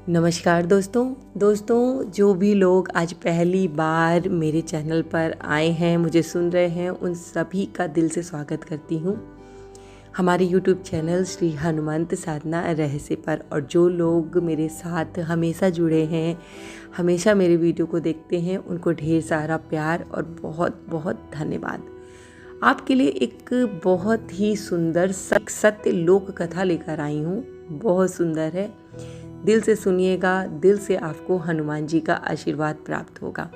नमस्कार दोस्तों जो भी लोग आज पहली बार मेरे चैनल पर आए हैं, मुझे सुन रहे हैं, उन सभी का दिल से स्वागत करती हूँ हमारे YouTube चैनल श्री हनुमंत साधना रहस्य पर। और जो लोग मेरे साथ हमेशा जुड़े हैं, हमेशा मेरे वीडियो को देखते हैं, उनको ढेर सारा प्यार और बहुत बहुत धन्यवाद। आपके लिए एक बहुत ही सुंदर सत्य लोक कथा लेकर आई हूँ। बहुत सुंदर है, दिल से सुनिएगा, दिल से आपको हनुमान जी का आशीर्वाद प्राप्त होगा।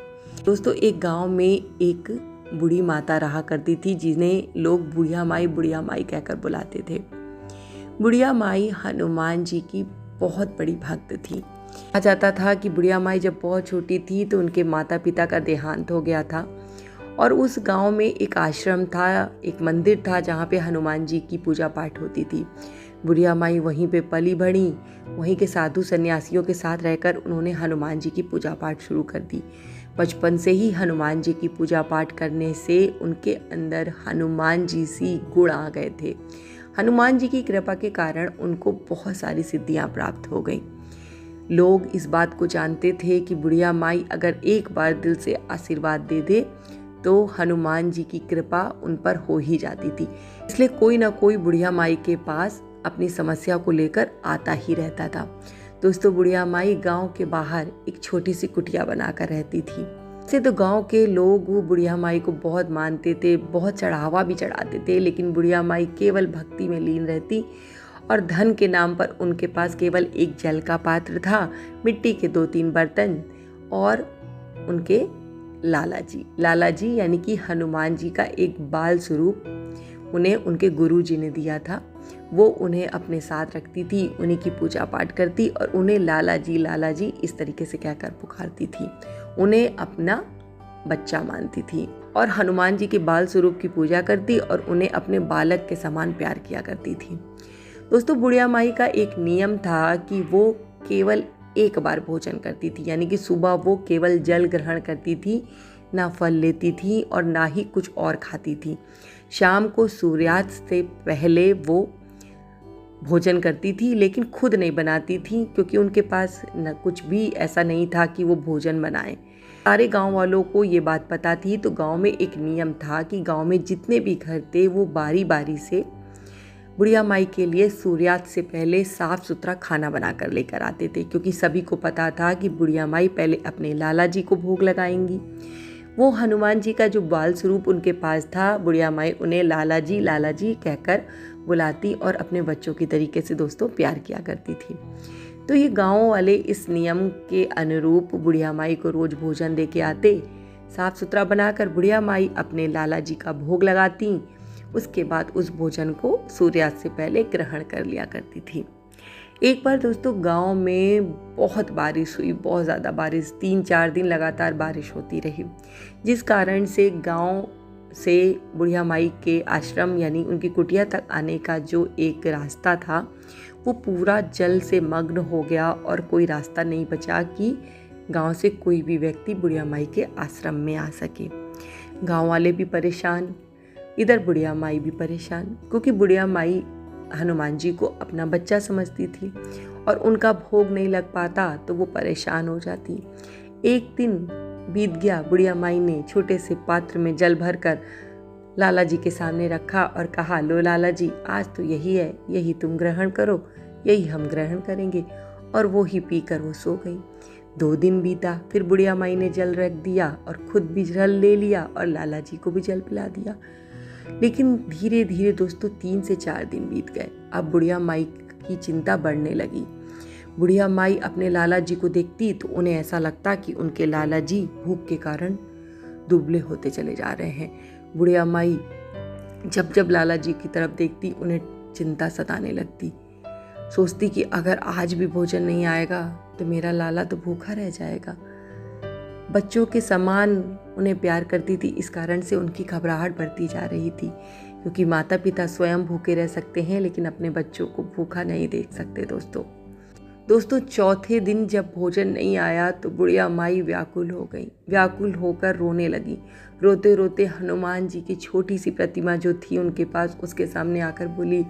दोस्तों, एक गांव में एक बूढ़ी माता रहा करती थी, जिन्हें लोग बुढ़िया माई कहकर बुलाते थे। बुढ़िया माई हनुमान जी की बहुत बड़ी भक्त थी। कहा जाता था कि बुढ़िया माई जब बहुत छोटी थी तो उनके माता पिता का देहांत हो गया था और उस गांव में एक आश्रम था, एक मंदिर था जहाँ पे हनुमान जी की पूजा पाठ होती थी। बुढ़िया माई वहीं पे पली बढ़ी, वहीं के साधु सन्यासियों के साथ रहकर उन्होंने हनुमान जी की पूजा पाठ शुरू कर दी। बचपन से ही हनुमान जी की पूजा पाठ करने से उनके अंदर हनुमान जी सी गुण आ गए थे। हनुमान जी की कृपा के कारण उनको बहुत सारी सिद्धियां प्राप्त हो गई। लोग इस बात को जानते थे कि बुढ़िया माई अगर एक बार दिल से आशीर्वाद दे दे तो हनुमान जी की कृपा उन पर हो ही जाती थी। इसलिए कोई ना कोई बुढ़िया माई के पास अपनी समस्या को लेकर आता ही रहता था। दोस्तों, बुढ़िया माई गांव के बाहर एक छोटी सी कुटिया बनाकर रहती थी। से तो गांव के लोग वो बुढ़िया माई को बहुत मानते थे, बहुत चढ़ावा भी चढ़ाते थे, लेकिन बुढ़िया माई केवल भक्ति में लीन रहती और धन के नाम पर उनके पास केवल एक जल का पात्र था, मिट्टी के 2-3 बर्तन और उनके लाला जी यानी कि हनुमान जी का एक बाल स्वरूप उन्हें उनके गुरु जी ने दिया था। वो उन्हें अपने साथ रखती थी, उन्हीं की पूजा पाठ करती और उन्हें लाला जी इस तरीके से कहकर पुकारती थी। उन्हें अपना बच्चा मानती थी और हनुमान जी के बाल स्वरूप की पूजा करती और उन्हें अपने बालक के समान प्यार किया करती थी। दोस्तों, बुढ़िया माई का एक नियम था कि वो केवल एक बार भोजन करती थी, यानी कि सुबह वो केवल जल ग्रहण करती थी, ना फल लेती थी और ना ही कुछ और खाती थी। शाम को सूर्यास्त से पहले वो भोजन करती थी, लेकिन खुद नहीं बनाती थी, क्योंकि उनके पास न कुछ भी ऐसा नहीं था कि वो भोजन बनाएं। सारे गांव वालों को ये बात पता थी, तो गांव में एक नियम था कि गांव में जितने भी घर थे वो बारी बारी से बुढ़िया माई के लिए सूर्यास्त से पहले साफ सुथरा खाना बनाकर लेकर आते थे, क्योंकि सभी को पता था कि बुढ़िया माई पहले अपने लाला जी को भोग लगाएंगी। वो हनुमान जी का जो बाल स्वरूप उनके पास था, बुढ़िया माई उन्हें लाला जी कहकर बुलाती और अपने बच्चों की तरीके से दोस्तों प्यार किया करती थी। तो ये गाँव वाले इस नियम के अनुरूप बुढ़िया माई को रोज भोजन दे के आते। साफ सुथरा बनाकर बुढ़िया माई अपने लाला जी का भोग लगाती, उसके बाद उस भोजन को सूर्यास्त से पहले ग्रहण कर लिया करती थी। एक बार दोस्तों गांव में बहुत बारिश हुई, बहुत ज़्यादा बारिश, 3-4 दिन लगातार बारिश होती रही, जिस कारण से गांव से बुढ़िया माई के आश्रम यानी उनकी कुटिया तक आने का जो एक रास्ता था वो पूरा जल से मग्न हो गया और कोई रास्ता नहीं बचा कि गांव से कोई भी व्यक्ति बुढ़िया माई के आश्रम में आ सके। गांव वाले भी परेशान, इधर बुढ़िया माई भी परेशान, क्योंकि बुढ़िया माई हनुमान जी को अपना बच्चा समझती थी और उनका भोग नहीं लग पाता तो वो परेशान हो जाती। एक दिन बीत गया, बुढ़िया माई ने छोटे से पात्र में जल भरकर लाला जी के सामने रखा और कहा, लो लाला जी, आज तो यही है, यही तुम ग्रहण करो, यही हम ग्रहण करेंगे। और वो ही पीकर वो सो गई। 2 दिन बीता, फिर बुढ़िया माई ने जल रख दिया और खुद भी जल ले लिया और लाला जी को भी जल पिला दिया। लेकिन धीरे धीरे दोस्तों 3 से 4 दिन बीत गए। अब बुढ़िया माई की चिंता बढ़ने लगी। बुढ़िया माई अपने लाला जी को देखती तो उन्हें ऐसा लगता कि उनके लाला जी भूख के कारण दुबले होते चले जा रहे हैं। बुढ़िया माई जब जब लाला जी की तरफ देखती उन्हें चिंता सताने लगती। सोचती कि अगर आज भी भोजन नहीं आएगा तो मेरा लाला तो भूखा रह जाएगा। बच्चों के समान उन्हें प्यार करती थी, इस कारण से उनकी घबराहट बढ़ती जा रही थी, क्योंकि माता पिता स्वयं भूखे रह सकते हैं लेकिन अपने बच्चों को भूखा नहीं देख सकते। दोस्तों चौथे दिन जब भोजन नहीं आया तो बुढ़िया माई व्याकुल हो गई, व्याकुल होकर रोने लगी। रोते रोते हनुमान जी की छोटी सी प्रतिमा जो थी उनके पास, उसके सामने आकर बोली,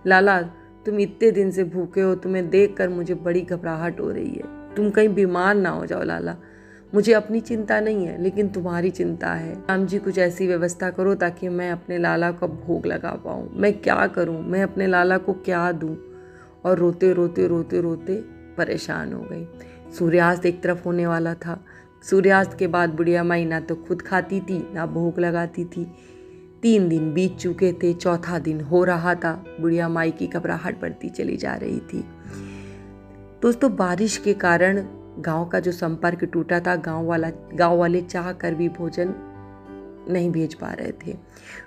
लाला तुम इतने दिन से भूखे हो, तुम्हें देखकर मुझे बड़ी घबराहट हो रही है। तुम कहीं बीमार ना हो जाओ लाला। मुझे अपनी चिंता नहीं है, लेकिन तुम्हारी चिंता है। राम जी कुछ ऐसी व्यवस्था करो ताकि मैं अपने लाला का भोग लगा पाऊँ। मैं क्या करूँ, मैं अपने लाला को क्या दूँ। और रोते रोते रोते रोते परेशान हो गई। सूर्यास्त एक तरफ होने वाला था। सूर्यास्त के बाद बुढ़िया माई ना तो खुद खाती थी ना भोग लगाती थी। 3 दिन बीत चुके थे, चौथा दिन हो रहा था। बुढ़िया माई की घबराहट बढ़ती चली जा रही थी। दोस्तों, बारिश के कारण गांव का जो संपर्क टूटा था, गांव वाले चाह कर भी भोजन नहीं भेज पा रहे थे।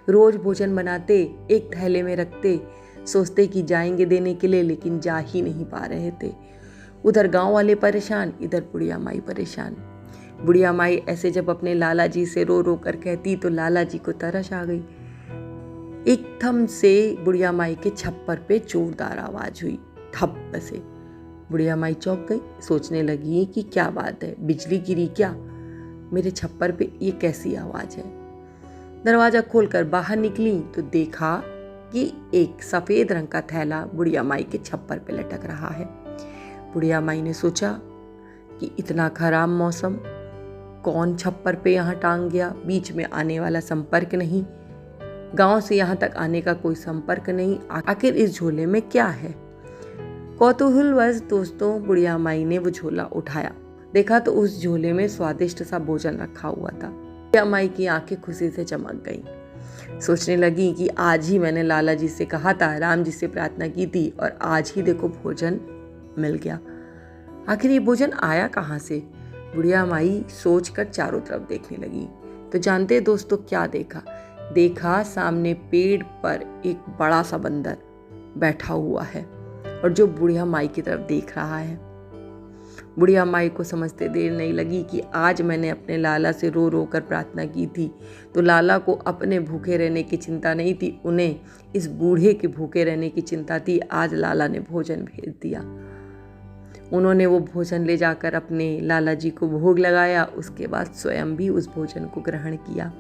रोज भोजन बनाते, एक थैले में रखते, सोचते कि जाएंगे देने के लिए, लेकिन जा ही नहीं पा रहे थे। उधर गांव वाले परेशान, इधर बुढ़िया माई परेशान। बुढ़िया माई ऐसे जब अपने लाला जी से रो रो कर कहती तो लाला जी को तरस आ गई। एकदम से बुढ़िया माई के छप्पर पे जोरदार आवाज हुई, थप से। बुढ़िया माई चौंक गई, सोचने लगी कि क्या बात है, बिजली गिरी क्या? मेरे छप्पर पे ये कैसी आवाज है? दरवाजा खोलकर बाहर निकली तो देखा कि एक सफेद रंग का थैला बुढ़िया माई के छप्पर पे लटक रहा है। बुढ़िया माई ने सोचा कि इतना खराब मौसम, कौन छप्पर पे यहाँ टांग गया? बीच में आने वाला संपर्क नहीं, गांव से यहाँ तक आने का कोई संपर्क नहीं, आखिर इस झोले में क्या है? कौतूहलवश दोस्तों बुढ़िया माई ने वो झोला उठाया, देखा तो उस झोले में स्वादिष्ट सा भोजन रखा हुआ था। बुढ़िया माई की आंखें खुशी से चमक गईं। सोचने लगी कि आज ही मैंने लाला जी से कहा था, राम जी से प्रार्थना की थी, और आज ही देखो भोजन मिल गया। आखिर ये भोजन आया कहाँ से? बुढ़िया माई सोचकर चारों तरफ देखने लगी तो जानते दोस्तों क्या देखा सामने पेड़ पर एक बड़ा सा बंदर बैठा हुआ है और जो बुढ़िया माई की तरफ देख रहा है। बुढ़िया माई को समझते देर नहीं लगी कि आज मैंने अपने लाला से रो रो कर प्रार्थना की थी, तो लाला को अपने भूखे रहने की चिंता नहीं थी, उन्हें इस बूढ़े के भूखे रहने की चिंता थी। आज लाला ने भोजन भेज दिया। उन्होंने वो भोजन ले जाकर अपने लाला जी को भोग लगाया, उसके बाद स्वयं भी उस भोजन को ग्रहण किया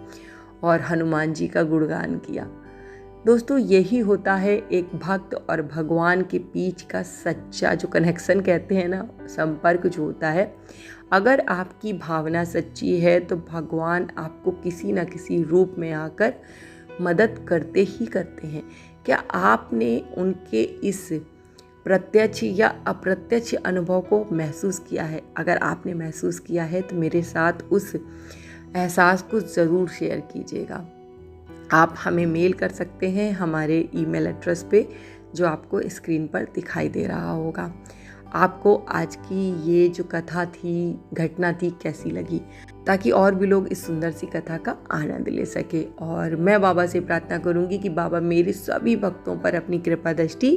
और हनुमान जी का गुणगान किया। दोस्तों, यही होता है एक भक्त और भगवान के बीच का सच्चा जो कनेक्शन कहते हैं ना, संपर्क जो होता है। अगर आपकी भावना सच्ची है तो भगवान आपको किसी न किसी रूप में आकर मदद करते ही करते हैं। क्या आपने उनके इस प्रत्यक्ष या अप्रत्यक्ष अनुभव को महसूस किया है? अगर आपने महसूस किया है तो मेरे साथ उस एहसास को ज़रूर शेयर कीजिएगा। आप हमें मेल कर सकते हैं हमारे ईमेल एड्रेस पे, जो आपको स्क्रीन पर दिखाई दे रहा होगा। आपको आज की ये जो कथा थी, घटना थी, कैसी लगी, ताकि और भी लोग इस सुंदर सी कथा का आनंद ले सके। और मैं बाबा से प्रार्थना करूंगी कि बाबा मेरे सभी भक्तों पर अपनी कृपा दृष्टि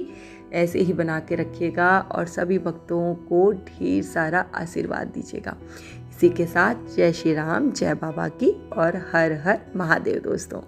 ऐसे ही बना के रखिएगा और सभी भक्तों को ढेर सारा आशीर्वाद दीजिएगा। इसी के साथ जय श्री राम, जय बाबा की, और हर हर महादेव दोस्तों।